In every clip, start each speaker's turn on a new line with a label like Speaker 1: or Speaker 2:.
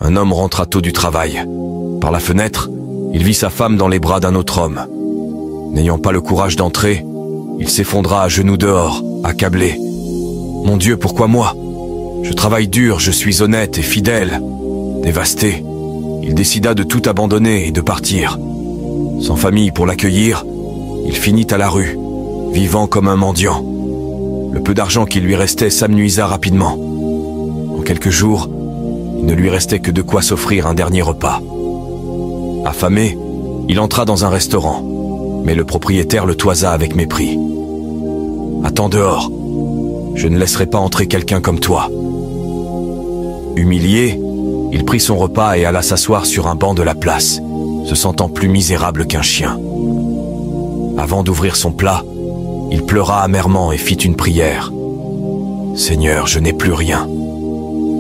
Speaker 1: Un homme rentra tôt du travail. Par la fenêtre, il vit sa femme dans les bras d'un autre homme. N'ayant pas le courage d'entrer, il s'effondra à genoux dehors, accablé. « Mon Dieu, pourquoi moi? Je travaille dur, je suis honnête et fidèle. » Dévasté, il décida de tout abandonner et de partir. Sans famille pour l'accueillir, il finit à la rue, vivant comme un mendiant. Le peu d'argent qui lui restait s'amenuisa rapidement. En quelques jours, il ne lui restait que de quoi s'offrir un dernier repas. Affamé, il entra dans un restaurant, mais le propriétaire le toisa avec mépris. « Attends dehors, je ne laisserai pas entrer quelqu'un comme toi. » Humilié, il prit son repas et alla s'asseoir sur un banc de la place, se sentant plus misérable qu'un chien. Avant d'ouvrir son plat, il pleura amèrement et fit une prière. « Seigneur, je n'ai plus rien.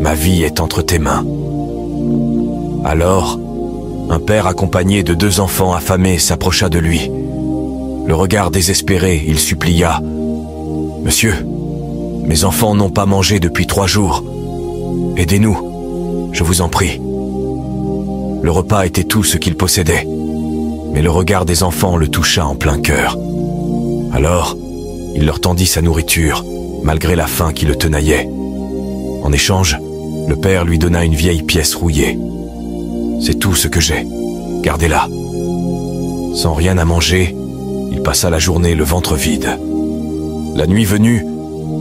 Speaker 1: Ma vie est entre tes mains. » Alors, un père accompagné de 2 enfants affamés s'approcha de lui. Le regard désespéré, il supplia. « Monsieur, mes enfants n'ont pas mangé depuis 3 jours. Aidez-nous, je vous en prie. » Le repas était tout ce qu'il possédait, mais le regard des enfants le toucha en plein cœur. Alors, il leur tendit sa nourriture, malgré la faim qui le tenaillait. En échange, le père lui donna une vieille pièce rouillée. « C'est tout ce que j'ai, gardez-la. » Sans rien à manger, il passa la journée le ventre vide. La nuit venue,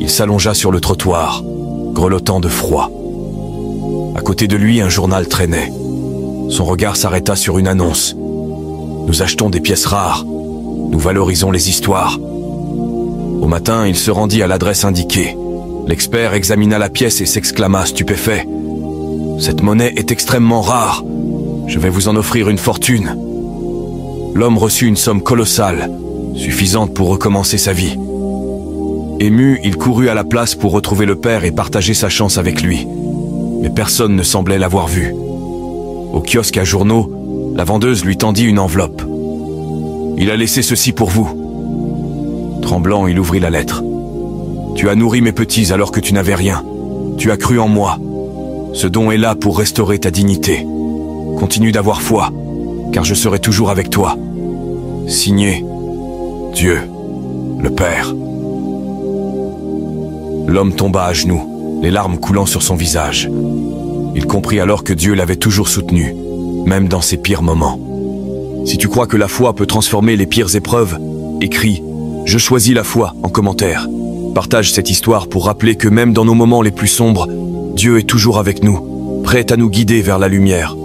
Speaker 1: il s'allongea sur le trottoir, grelottant de froid. À côté de lui, un journal traînait. Son regard s'arrêta sur une annonce. « Nous achetons des pièces rares. Nous valorisons les histoires. » Au matin, il se rendit à l'adresse indiquée. L'expert examina la pièce et s'exclama stupéfait. « Cette monnaie est extrêmement rare. Je vais vous en offrir une fortune. » L'homme reçut une somme colossale, suffisante pour recommencer sa vie. Ému, il courut à la place pour retrouver le père et partager sa chance avec lui. Mais personne ne semblait l'avoir vu. Au kiosque à journaux, la vendeuse lui tendit une enveloppe. « Il a laissé ceci pour vous. » Tremblant, il ouvrit la lettre. « Tu as nourri mes petits alors que tu n'avais rien. Tu as cru en moi. Ce don est là pour restaurer ta dignité. Continue d'avoir foi, car je serai toujours avec toi. Signé, Dieu, le Père. » L'homme tomba à genoux, les larmes coulant sur son visage. Il comprit alors que Dieu l'avait toujours soutenu, même dans ses pires moments. Si tu crois que la foi peut transformer les pires épreuves, écris « Je choisis la foi » en commentaire. Partage cette histoire pour rappeler que même dans nos moments les plus sombres, Dieu est toujours avec nous, prêt à nous guider vers la lumière.